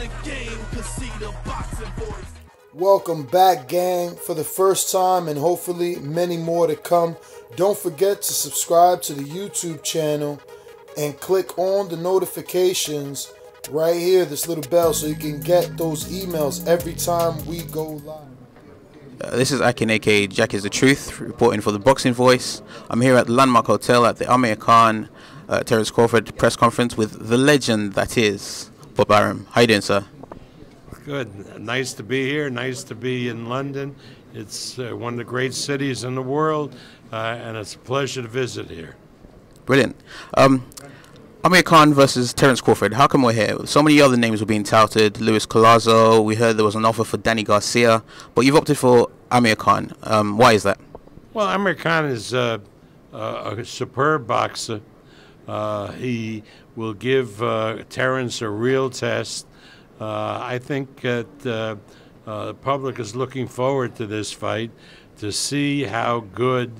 the game, cause see the boxing voice. Welcome back, gang, for the first time and hopefully many more to come. Don't forget to subscribe to the YouTube channel and click on the notifications right here, this little bell, so you can get those emails every time we go live. This is Akin, aka Jack is the Truth, reporting for the Boxing Voice. I'm here at the Landmark Hotel at the Amir Khan Terence Crawford press conference with the legend that is Bob Arum. How you doing, sir? Good. Nice to be here. Nice to be in London. It's one of the great cities in the world, and it's a pleasure to visit here. Brilliant. Amir Khan versus Terence Crawford. How come we're here? So many other names were being touted. Luis Collazo. We heard there was an offer for Danny Garcia, but you've opted for Amir Khan. Why is that? Well, Amir Khan is a superb boxer. He will give Terence a real test. I think that the public is looking forward to this fight to see how good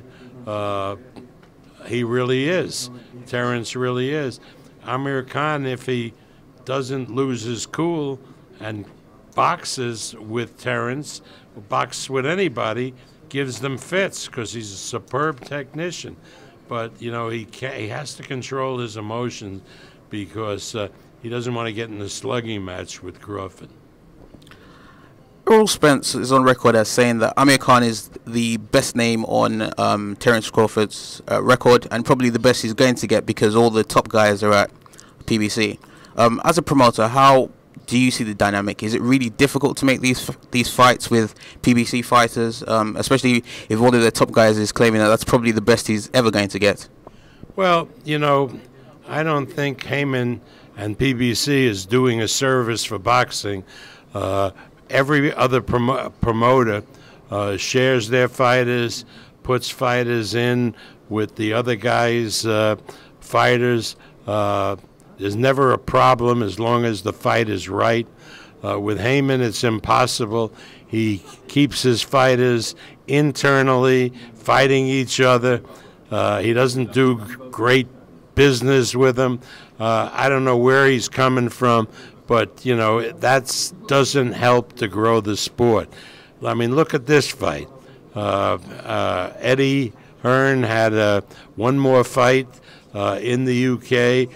he really is. Terence really is. Amir Khan, if he doesn't lose his cool and boxes with Terence, boxes with anybody, gives them fits because he's a superb technician. But, you know, he has to control his emotions because he doesn't want to get in a slugging match with Crawford. Errol Spence is on record as saying that Amir Khan is the best name on Terence Crawford's record, and probably the best he's going to get because all the top guys are at PBC. As a promoter, how do you see the dynamic? Is it really difficult to make these fights with PBC fighters, especially if one of the top guys is claiming that that's probably the best he's ever going to get? Well, you know, I don't think Haymon and PBC is doing a service for boxing. Every other promoter shares their fighters, puts fighters in with the other guys' fighters. There's never a problem as long as the fight is right. With Haymon, it's impossible. He keeps his fighters internally, fighting each other. He doesn't do great business with them. I don't know where he's coming from, but, you know, that doesn't help to grow the sport. I mean, look at this fight. Eddie Hearn had one more fight in the UK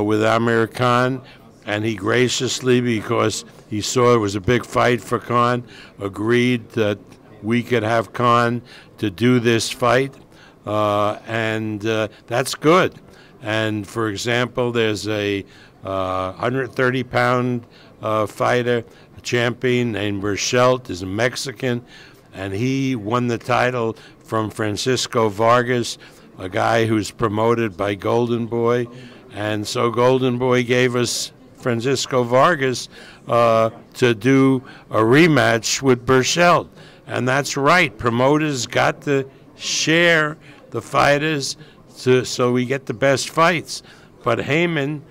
with Amir Khan, and he graciously, because he saw it was a big fight for Khan, agreed that we could have Khan to do this fight, and that's good. And, for example, there's a 130-pound fighter, a champion named Burchelt, is a Mexican, and he won the title from Francisco Vargas, a guy who's promoted by Golden Boy. And so Golden Boy gave us Francisco Vargas to do a rematch with Burchelt. And that's right. Promoters got to share the fighters so we get the best fights. But Haymon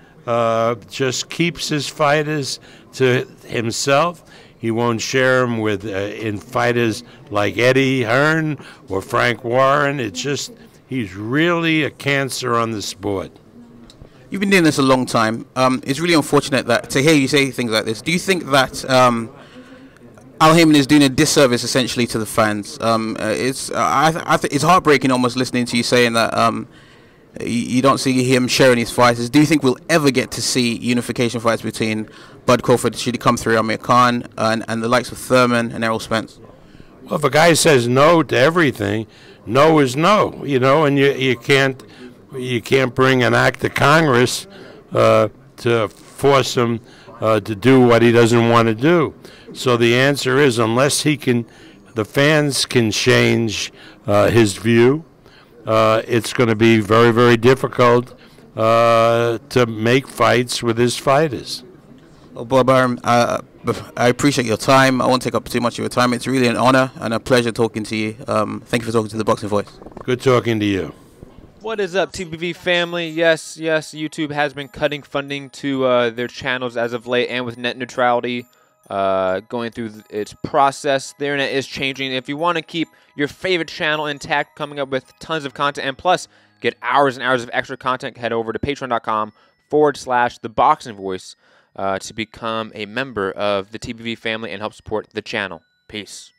just keeps his fighters to himself. He won't share them with in fighters like Eddie Hearn or Frank Warren. It's just, he's really a cancer on the sport. You've been doing this a long time. It's really unfortunate that to hear you say things like this. Do you think that Al Haymon is doing a disservice essentially to the fans? It's heartbreaking almost listening to you saying that you don't see him sharing his fighters. Do you think we'll ever get to see unification fights between Bud Crawford, should he come through, Amir Khan, and the likes of Thurman and Errol Spence? Well, if a guy says no to everything, no is no, you know, and you can't bring an act of Congress to force him to do what he doesn't want to do. So the answer is, unless the fans can change his view, it's going to be very, very difficult to make fights with his fighters. Well, Bob Arum, I appreciate your time. I won't take up too much of your time. It's really an honor and a pleasure talking to you. Thank you for talking to the Boxing Voice. Good talking to you. What is up, TBV family? Yes, YouTube has been cutting funding to their channels as of late, and with net neutrality going through its process, the internet is changing. If you want to keep your favorite channel intact, coming up with tons of content, and plus get hours and hours of extra content, head over to patreon.com/TheBoxingVoice. to become a member of the TBV family and help support the channel. Peace.